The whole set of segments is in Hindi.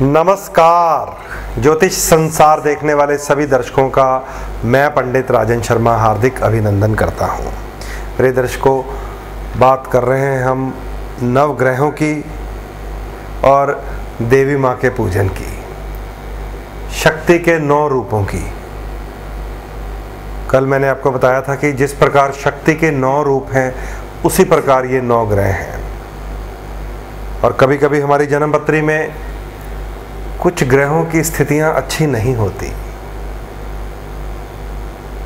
नमस्कार। ज्योतिष संसार देखने वाले सभी दर्शकों का मैं पंडित राजन शर्मा हार्दिक अभिनंदन करता हूँ। प्रिय दर्शकों, बात कर रहे हैं हम नवग्रहों की और देवी माँ के पूजन की, शक्ति के 9 रूपों की। कल मैंने आपको बताया था कि जिस प्रकार शक्ति के 9 रूप हैं उसी प्रकार ये 9 ग्रह हैं। और कभी कभी हमारी जन्मपत्री में कुछ ग्रहों की स्थितियां अच्छी नहीं होती।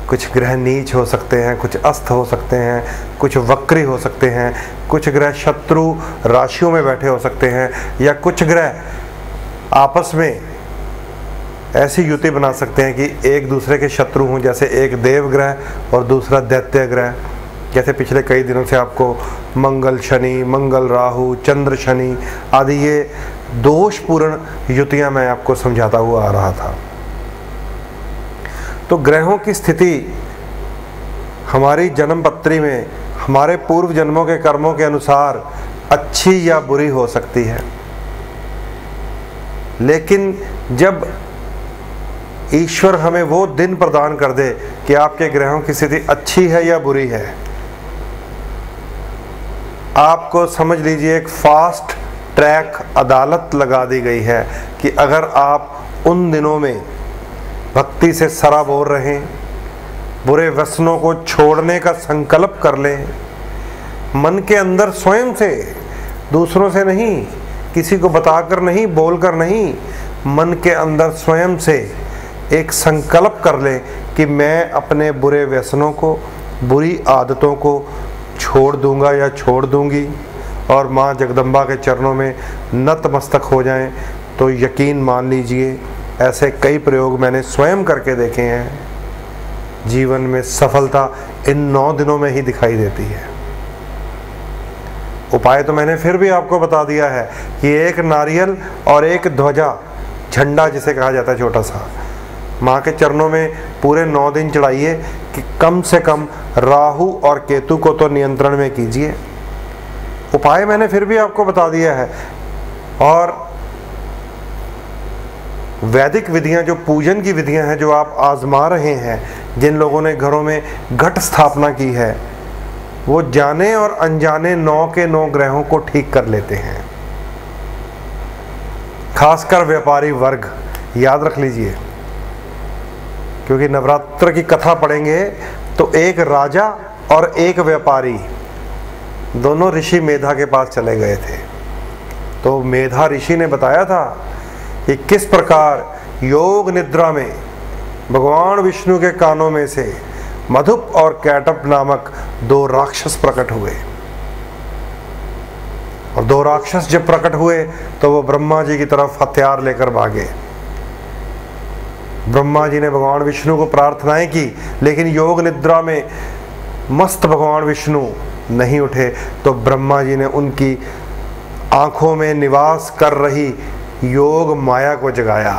कुछ ग्रह नीच हो सकते हैं, कुछ अस्त हो सकते हैं, कुछ वक्री हो सकते हैं, कुछ ग्रह शत्रु राशियों में बैठे हो सकते हैं, या कुछ ग्रह आपस में ऐसी युति बना सकते हैं कि एक दूसरे के शत्रु हों, जैसे एक देव ग्रह और दूसरा दैत्य ग्रह। जैसे पिछले कई दिनों से आपको मंगल शनि, मंगल राहु, चंद्र शनि आदि ये दोषपूर्ण युतियां मैं आपको समझाता हुआ आ रहा था। तो ग्रहों की स्थिति हमारी जन्मपत्री में हमारे पूर्व जन्मों के कर्मों के अनुसार अच्छी या बुरी हो सकती है, लेकिन जब ईश्वर हमें वो दिन प्रदान कर दे कि आपके ग्रहों की स्थिति अच्छी है या बुरी है, आपको समझ लीजिए एक फास्ट ट्रैक अदालत लगा दी गई है कि अगर आप उन दिनों में भक्ति से सराबोर रहें, बुरे व्यसनों को छोड़ने का संकल्प कर लें, मन के अंदर स्वयं से, दूसरों से नहीं, किसी को बताकर नहीं, बोलकर नहीं, मन के अंदर स्वयं से एक संकल्प कर लें कि मैं अपने बुरे व्यसनों को, बुरी आदतों को छोड़ दूंगा या छोड़ दूंगी, और माँ जगदम्बा के चरणों में नतमस्तक हो जाएं, तो यकीन मान लीजिए ऐसे कई प्रयोग मैंने स्वयं करके देखे हैं। जीवन में सफलता इन 9 दिनों में ही दिखाई देती है। उपाय तो मैंने फिर भी आपको बता दिया है कि एक नारियल और एक ध्वजा, झंडा जिसे कहा जाता है छोटा सा, माँ के चरणों में पूरे 9 दिन चढ़ाइए कि कम से कम राहु और केतु को तो नियंत्रण में कीजिए। उपाय मैंने फिर भी आपको बता दिया है। और वैदिक विधियां, जो पूजन की विधियां हैं, जो आप आजमा रहे हैं, जिन लोगों ने घरों में घट स्थापना की है, वो जाने और अनजाने 9 के 9 ग्रहों को ठीक कर लेते हैं। खासकर व्यापारी वर्ग, याद रख लीजिए, क्योंकि नवरात्र की कथा पढ़ेंगे तो एक राजा और एक व्यापारी दोनों ऋषि मेधा के पास चले गए थे। तो मेधा ऋषि ने बताया था कि किस प्रकार योग निद्रा में भगवान विष्णु के कानों में से मधुप और कैटप नामक 2 राक्षस प्रकट हुए। और 2 राक्षस जब प्रकट हुए तो वो ब्रह्मा जी की तरफ हथियार लेकर भागे। ब्रह्मा जी ने भगवान विष्णु को प्रार्थनाएं की, लेकिन योग निद्रा में मस्त भगवान विष्णु नहीं उठे, तो ब्रह्मा जी ने उनकी आंखों में निवास कर रही योग माया को जगाया।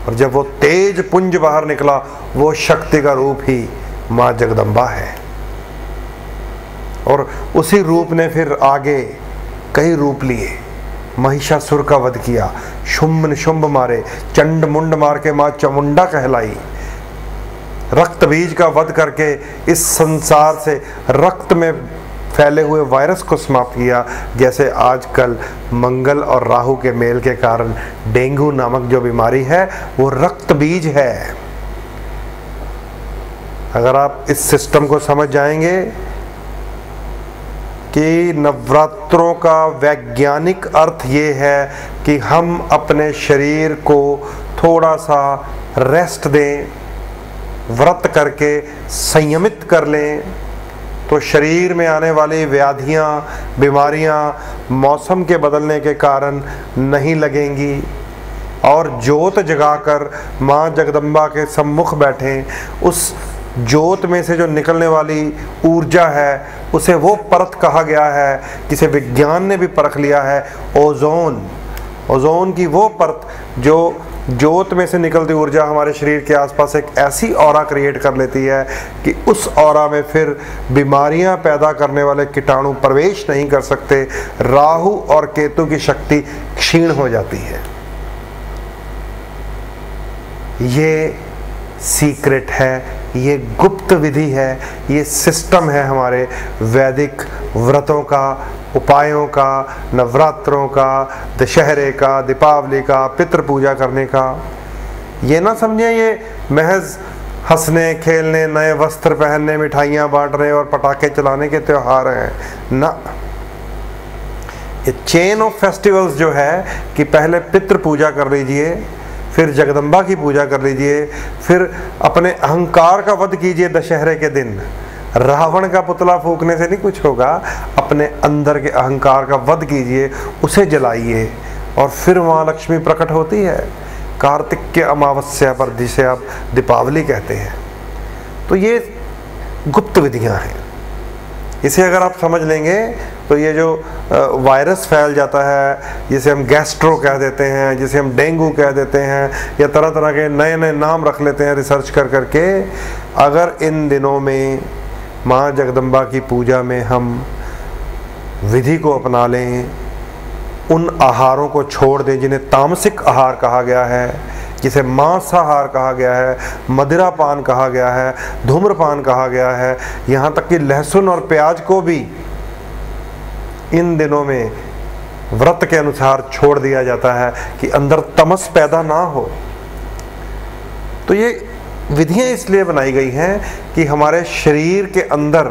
और जब वो तेज पुंज बाहर निकला, वो शक्ति का रूप ही माँ जगदम्बा है। और उसी रूप ने फिर आगे कई रूप लिए। महिषासुर का वध किया, शुंभ निशुंभ मारे, चंड मुंड मार के माँ चामुंडा कहलाई। रक्त बीज का वध करके इस संसार से रक्त में फैले हुए वायरस को समाप्त किया। जैसे आजकल मंगल और राहु के मेल के कारण डेंगू नामक जो बीमारी है वो रक्त बीज है। अगर आप इस सिस्टम को समझ जाएंगे कि नवरात्रों का वैज्ञानिक अर्थ ये है कि हम अपने शरीर को थोड़ा सा रेस्ट दें, व्रत करके संयमित कर लें, तो शरीर में आने वाली व्याधियां, बीमारियां मौसम के बदलने के कारण नहीं लगेंगी। और ज्योत जगाकर माँ जगदम्बा के सम्मुख बैठें, उस ज्योत में से जो निकलने वाली ऊर्जा है उसे वो परत कहा गया है, जिसे विज्ञान ने भी परख लिया है, ओजोन। ओजोन की वो परत जो ज्योत में से निकलती ऊर्जा हमारे शरीर के आसपास एक ऐसी ऑरा क्रिएट कर लेती है कि उस ऑरा में फिर बीमारियां पैदा करने वाले कीटाणु प्रवेश नहीं कर सकते। राहु और केतु की शक्ति क्षीण हो जाती है। ये सीक्रेट है, ये गुप्त विधि है, ये सिस्टम है हमारे वैदिक व्रतों का, उपायों का, नवरात्रों का, दशहरे का, दीपावली का, पितृ पूजा करने का। ये ना समझे ये महज हंसने खेलने, नए वस्त्र पहनने, मिठाइयाँ बांटने और पटाखे चलाने के त्यौहार हैं ना। ये चेन ऑफ फेस्टिवल्स जो है कि पहले पितृ पूजा कर लीजिए, फिर जगदम्बा की पूजा कर लीजिए, फिर अपने अहंकार का वध कीजिए दशहरे के दिन। रावण का पुतला फूकने से नहीं कुछ होगा, अपने अंदर के अहंकार का वध कीजिए, उसे जलाइए, और फिर वहाँ लक्ष्मी प्रकट होती है कार्तिक के अमावस्या पर, जिसे आप दीपावली कहते हैं। तो ये गुप्त विधियाँ हैं, इसे अगर आप समझ लेंगे तो ये जो वायरस फैल जाता है, जिसे हम गैस्ट्रो कह देते हैं, जिसे हम डेंगू कह देते हैं, या तरह तरह के नए नए नाम रख लेते हैं रिसर्च कर करके, अगर इन दिनों में माँ जगदम्बा की पूजा में हम विधि को अपना लें, उन आहारों को छोड़ दें जिन्हें तामसिक आहार कहा गया है, जिसे मांसाहार कहा गया है, मदिरापान कहा गया है, धूम्रपान कहा गया है, यहाँ तक कि लहसुन और प्याज को भी इन दिनों में व्रत के अनुसार छोड़ दिया जाता है कि अंदर तमस पैदा ना हो। तो ये विधियाँ इसलिए बनाई गई हैं कि हमारे शरीर के अंदर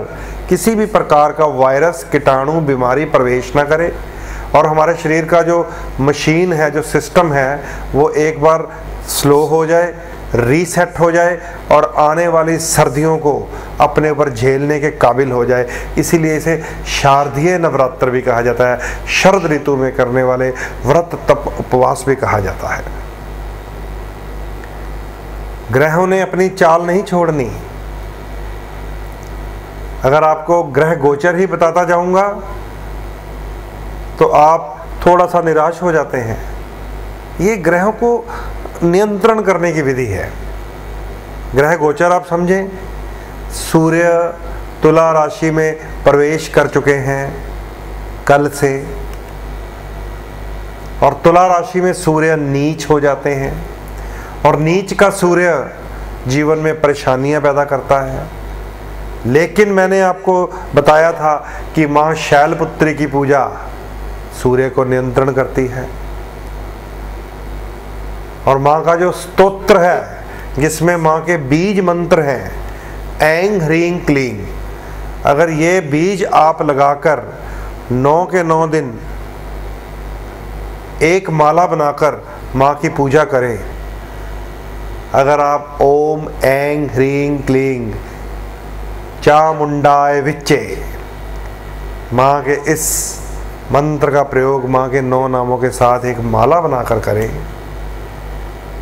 किसी भी प्रकार का वायरस, कीटाणु, बीमारी प्रवेश ना करे, और हमारे शरीर का जो मशीन है, जो सिस्टम है, वो एक बार स्लो हो जाए, रीसेट हो जाए, और आने वाली सर्दियों को अपने ऊपर झेलने के काबिल हो जाए। इसीलिए इसे शारदीय नवरात्र भी कहा जाता है, शरद ऋतु में करने वाले व्रत तप उपवास भी कहा जाता है। ग्रहों ने अपनी चाल नहीं छोड़नी। अगर आपको ग्रह गोचर ही बताता जाऊंगा तो आप थोड़ा सा निराश हो जाते हैं। ये ग्रहों को नियंत्रण करने की विधि है। ग्रह गोचर आप समझें, सूर्य तुला राशि में प्रवेश कर चुके हैं कल से, और तुला राशि में सूर्य नीच हो जाते हैं, और नीच का सूर्य जीवन में परेशानियां पैदा करता है। लेकिन मैंने आपको बताया था कि माँ शैलपुत्री की पूजा सूर्य को नियंत्रण करती है, और माँ का जो स्तोत्र है जिसमें माँ के बीज मंत्र हैं, ऐंग ह्रीं क्लीं, अगर ये बीज आप लगाकर 9 के 9 दिन एक माला बनाकर माँ की पूजा करें, अगर आप ओम ऐंग ह्रीं क्लीं चामुंडाय विच्चे माँ के इस मंत्र का प्रयोग माँ के 9 नामों के साथ एक माला बनाकर करें,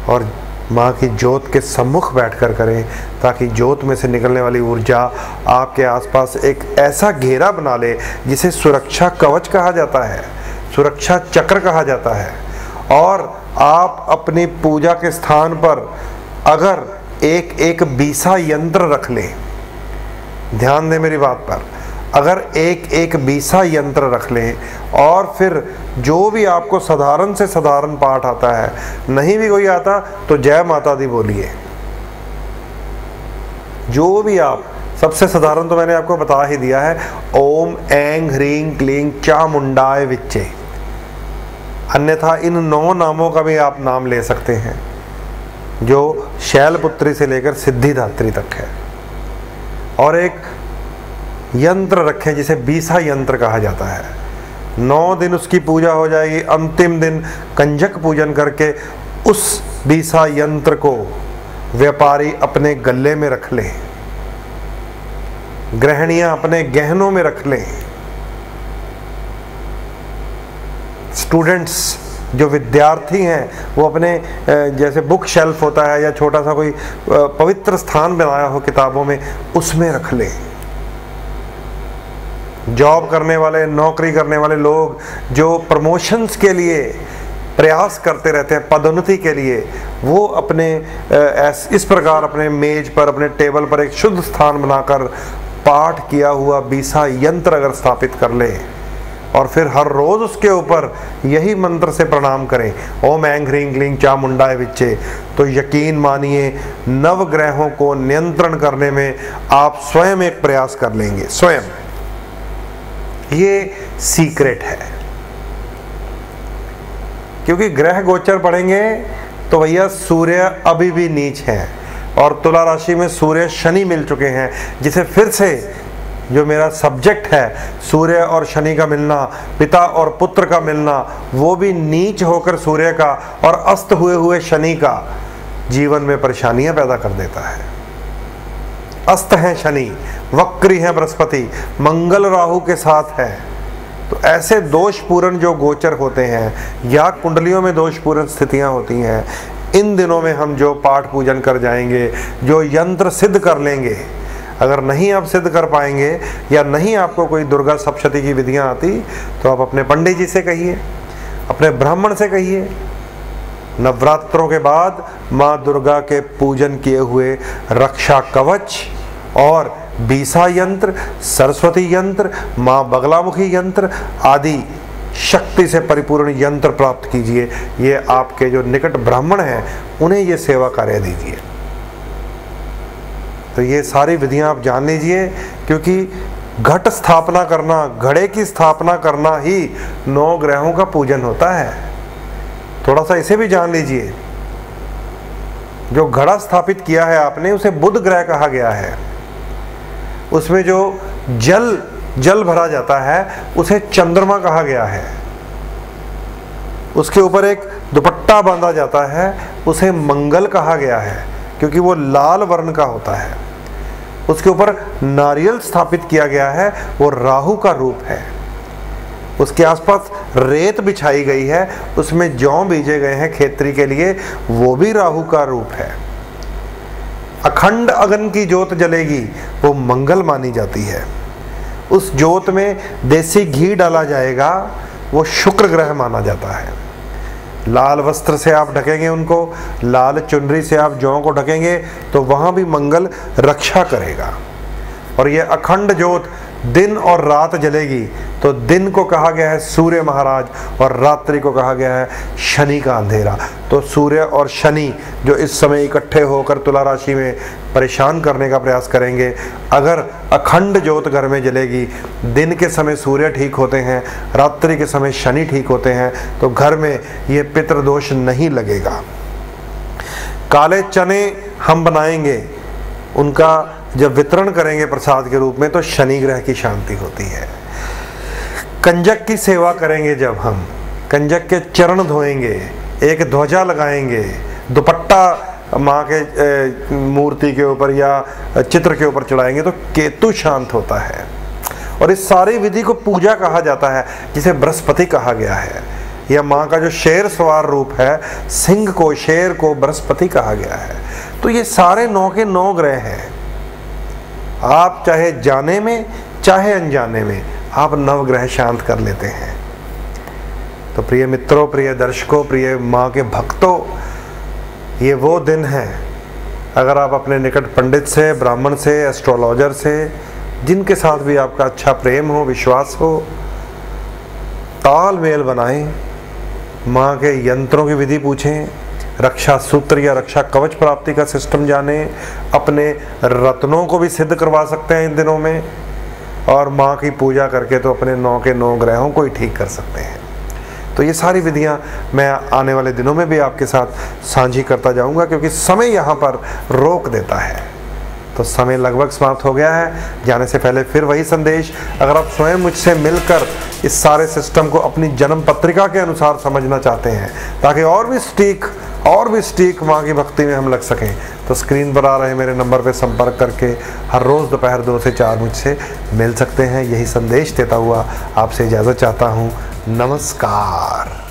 और माँ की ज्योत के सम्मुख बैठकर करें, ताकि ज्योत में से निकलने वाली ऊर्जा आपके आसपास एक ऐसा घेरा बना ले जिसे सुरक्षा कवच कहा जाता है, सुरक्षा चक्र कहा जाता है। और आप अपनी पूजा के स्थान पर अगर एक बीसा यंत्र रख लें, ध्यान दें मेरी बात पर, अगर एक बीसा यंत्र रख लें, और फिर जो भी आपको साधारण से साधारण पाठ आता है, नहीं भी कोई आता तो जय माता दी बोलिए। जो भी आप, सबसे साधारण तो मैंने आपको बता ही दिया है, ओम ऐंग ह्रीं क्लीं चामुंडाय विच्चे। अन्यथा इन 9 नामों का भी आप नाम ले सकते हैं, जो शैलपुत्री से लेकर सिद्धिदात्री तक है। और एक यंत्र रखें जिसे बीसा यंत्र कहा जाता है। 9 दिन उसकी पूजा हो जाएगी, अंतिम दिन कंजक पूजन करके उस बीसा यंत्र को व्यापारी अपने गले में रख लें, गृहिणियां अपने गहनों में रख लें, स्टूडेंट्स जो विद्यार्थी हैं वो अपने जैसे बुक शेल्फ होता है या छोटा सा कोई पवित्र स्थान बनाया हो किताबों में, उसमें रख लें। जॉब करने वाले, नौकरी करने वाले लोग जो प्रमोशंस के लिए प्रयास करते रहते हैं, पदोन्नति के लिए, वो अपने इस प्रकार अपने मेज पर, अपने टेबल पर एक शुद्ध स्थान बनाकर पाठ किया हुआ बीसा यंत्र अगर स्थापित कर ले, और फिर हर रोज उसके ऊपर यही मंत्र से प्रणाम करें, ओम ऐं ह्रीं क्लीं चामुंडाय विच्चे, तो यकीन मानिए नवग्रहों को नियंत्रण करने में आप स्वयं एक प्रयास कर लेंगे, स्वयं। ये सीक्रेट है, क्योंकि ग्रह गोचर पढ़ेंगे तो भैया सूर्य अभी भी नीच है और तुला राशि में सूर्य शनि मिल चुके हैं, जिसे फिर से जो मेरा सब्जेक्ट है सूर्य और शनि का मिलना, पिता और पुत्र का मिलना, वो भी नीच होकर सूर्य का और अस्त हुए हुए शनि का जीवन में परेशानियां पैदा कर देता है। अस्त है शनि, वक्री है बृहस्पति, मंगल राहु के साथ है। तो ऐसे दोषपूर्ण जो गोचर होते हैं या कुंडलियों में दोषपूर्ण स्थितियां होती हैं, इन दिनों में हम जो पाठ पूजन कर जाएंगे, जो यंत्र सिद्ध कर लेंगे, अगर नहीं आप सिद्ध कर पाएंगे या नहीं आपको कोई दुर्गा सप्तशती की विधियां आती, तो आप अपने पंडित जी से कहिए, अपने ब्राह्मण से कहिए। नवरात्रों के बाद माँ दुर्गा के पूजन किए हुए रक्षा कवच और बीसा यंत्र, सरस्वती यंत्र, माँ बगलामुखी यंत्र आदि शक्ति से परिपूर्ण यंत्र प्राप्त कीजिए। ये आपके जो निकट ब्राह्मण हैं उन्हें ये सेवा कार्य दीजिए। तो ये सारी विधियां आप जान लीजिए, क्योंकि घट स्थापना करना, घड़े की स्थापना करना ही 9 ग्रहों का पूजन होता है। थोड़ा सा इसे भी जान लीजिए। जो घड़ा स्थापित किया है आपने, उसे बुध ग्रह कहा गया है। उसमें जो जल भरा जाता है उसे चंद्रमा कहा गया है। उसके ऊपर एक दुपट्टा बांधा जाता है, उसे मंगल कहा गया है, क्योंकि वो लाल वर्ण का होता है। उसके ऊपर नारियल स्थापित किया गया है, वो राहु का रूप है। उसके आसपास रेत बिछाई गई है, उसमें जौ बीजे गए हैं खेतरी के लिए, वो भी राहु का रूप है। अखंड अग्नि की ज्योत जलेगी, वो मंगल मानी जाती है। उस ज्योत में देसी घी डाला जाएगा, वो शुक्र ग्रह माना जाता है। लाल वस्त्र से आप ढकेंगे उनको, लाल चुनरी से आप जौ को ढकेंगे, तो वहाँ भी मंगल रक्षा करेगा। और ये अखंड ज्योत दिन और रात जलेगी, तो दिन को कहा गया है सूर्य महाराज और रात्रि को कहा गया है शनि का अंधेरा। तो सूर्य और शनि जो इस समय इकट्ठे होकर तुला राशि में परेशान करने का प्रयास करेंगे, अगर अखंड ज्योत घर में जलेगी, दिन के समय सूर्य ठीक होते हैं, रात्रि के समय शनि ठीक होते हैं, तो घर में ये पितृदोष नहीं लगेगा। काले चने हम बनाएंगे, उनका जब वितरण करेंगे प्रसाद के रूप में, तो शनि ग्रह की शांति होती है। कंजक की सेवा करेंगे, जब हम कंजक के चरण धोएंगे, एक ध्वजा लगाएंगे, दुपट्टा माँ के मूर्ति के ऊपर या चित्र के ऊपर चढ़ाएंगे, तो केतु शांत होता है। और इस सारी विधि को पूजा कहा जाता है, जिसे बृहस्पति कहा गया है। यह माँ का जो शेर सवार रूप है, सिंह को, शेर को बृहस्पति कहा गया है। तो ये सारे 9 के 9 ग्रह हैं। आप चाहे जाने में चाहे अनजाने में आप नवग्रह शांत कर लेते हैं। तो प्रिय मित्रों, प्रिय दर्शकों, प्रिय माँ के भक्तों, ये वो दिन है, अगर आप अपने निकट पंडित से, ब्राह्मण से, एस्ट्रोलॉजर से, जिनके साथ भी आपका अच्छा प्रेम हो, विश्वास हो, तालमेल बनाएं, माँ के यंत्रों की विधि पूछें, रक्षा सूत्र या रक्षा कवच प्राप्ति का सिस्टम जाने, अपने रत्नों को भी सिद्ध करवा सकते हैं इन दिनों में, और माँ की पूजा करके तो अपने 9 के 9 ग्रहों को ही ठीक कर सकते हैं। तो ये सारी विधियाँ मैं आने वाले दिनों में भी आपके साथ साझी करता जाऊँगा, क्योंकि समय यहाँ पर रोक देता है। तो समय लगभग समाप्त हो गया है। जाने से पहले फिर वही संदेश, अगर आप स्वयं मुझसे मिलकर इस सारे सिस्टम को अपनी जन्म पत्रिका के अनुसार समझना चाहते हैं, ताकि और भी सटीक माँ की भक्ति में हम लग सकें, तो स्क्रीन पर आ रहे मेरे नंबर पर संपर्क करके हर रोज़ दोपहर 2 से 4 मुझसे मिल सकते हैं। यही संदेश देता हुआ आपसे इजाज़त चाहता हूँ। नमस्कार।